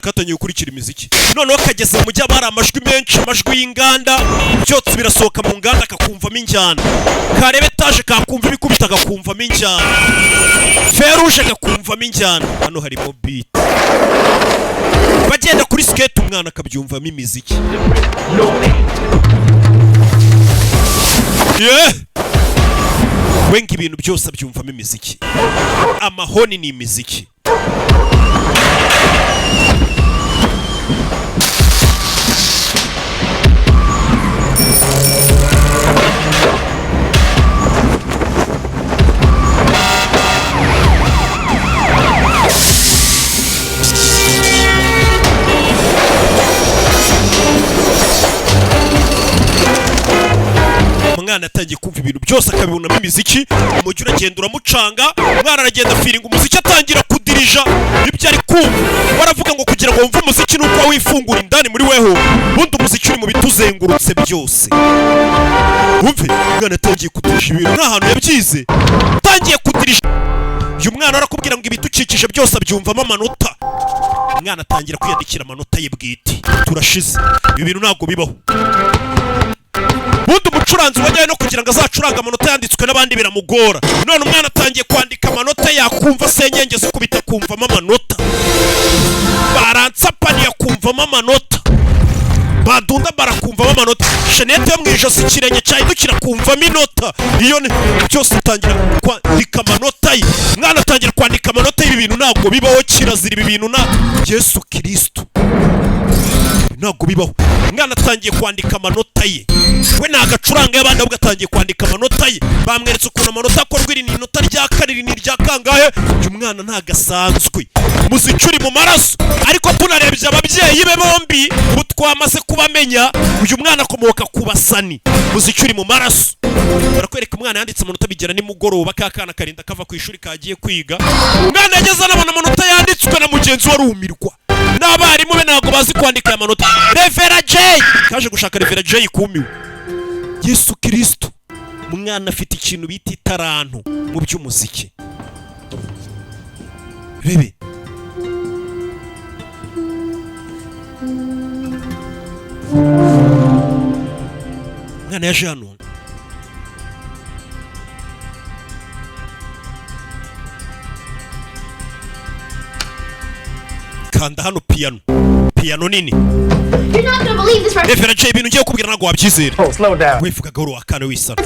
katangiye gukurikira imiziki noneho kageze mu mujyi abari amajwi menshi amajwi y'inganda byose birasohoka mu nganda akakumvamo injyana karebe etaje kakumva ibikubita akakumvamo injyana feruje akakumvamo injyana hano harimo beat bagenda kuri skate umwana akabyumvamo imiziki wenga ibintu byose abyumvamo imiziki amahoni ni imiziki umwana atangiye kumva ibintu byose akabibonamo imiziki umujyi uragenda uramucanga umwana aragenda afiringa umuziki atangira kudirija ibyo ari kumva baravuga ngo kugira ngo wumve umuziki nuko wifungura indani muri weho ubundi umuziki uri mu bituzengurutse byose wumve umwana atangiye kudirija ibintu nta hantu yabyize atangiye kudirija uyu mwana arakubwira ngo ibidukikije byose abyumvamo amanota umwana atangira kwiyandikira amanota ye bwite turashize ibi bintu ntabwo bibaho bundi umucuranzi wajyaye no kugira ngo azacuranga amanota yanditswe n'abandi biramugora none umwana atangiye kwandika amanota yakumva senyenge zikubita kumvamo amanota baransapani yakumvamo amanota badunda barakumvamo amanota shenete yo mu ijosi ikirenge cyahindukira kumvamo inota iyo byose atangira kwandika amanota ye umwana atangira kwandika amanota y'ibi bintu ntabwo bibaho kirazira ibi bintu na Yesu Kristo ntabwo bibaho umwana atangiye kwandika amanota ye we nagacuranga y'abandi ahubwo atangiye kwandika amanota ye bamweretse ukuntu amanota akorwa iri ni inota rya kane iri ni irya kangahe uyu mwana ntagasanzwe umuziki uri mu maraso ariko tunarebye ababyeyi be bombi ubu twamaze kubamenya uyu mwana akomoka ku basani umuziki uri mu maraso barakwereka umwana yanditse amanota bigera nimugoroba kakana karinda kava ku ishuri kagiye kwiga umwana yageze anabona amanota yanditswe na mugenzi we arumirwa n'abarimu be ntabwo bazi kwandika aya manota Revera J kaje gushaka Revera J kumiwe Yesu Kristo umwana afite ikintu bita itarantu mu by'umuziki bebe umwana yaje hano kanda hano piano nini Revera J ibintu ngiye kubwira ntabwo wabyizera wivuga gahoro akana wisana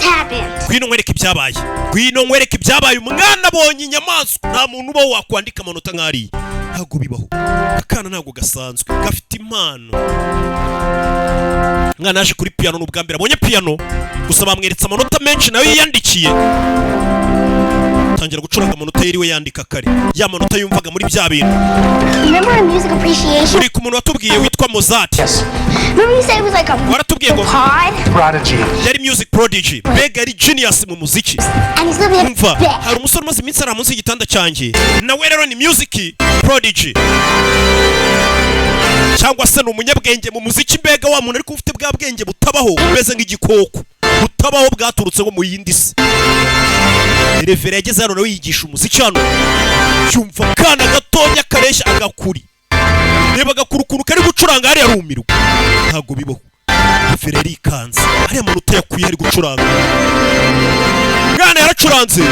gwino nkwereke ibyabaye umwana abonye inyamaswa nta muntu ubaho wakwandika amanota nk'ariya ntabwo bibaho akana ntabwo gasanzwe gafite impano umwana yaje kuri piano n'ubwa mbere abonye piano gusa bamweretse amanota menshi nawe yiyandikiye tangira gucuranga amanota yiriwe yandika kare ya manota yumvaga muri bya bintu uri ku muntu watubwiye witwa Mozart waratubwiye ngo yari music prodigy mbega yari genius mu muziki umva hari umusore umaze iminsi ari munsi y'igitanda cyanjye nawe rero ni music prodigy cyangwa se ni umunyabwenge mu muziki mbega wa muntu ariko ufite bwa bwenge butabaho umeze nk'igikoko butabaho bwaturutse nko mu yindi si Revera yageze hano nawe yigisha umuziki hano cyumva kana gatonya kareshya agakuri reba agakuru ukuntu kari gucuranga hariya arumirwa ntabwo bibaho Revera yarikanze hariya amanota yakuye ari gucuranga mwana yaracuranze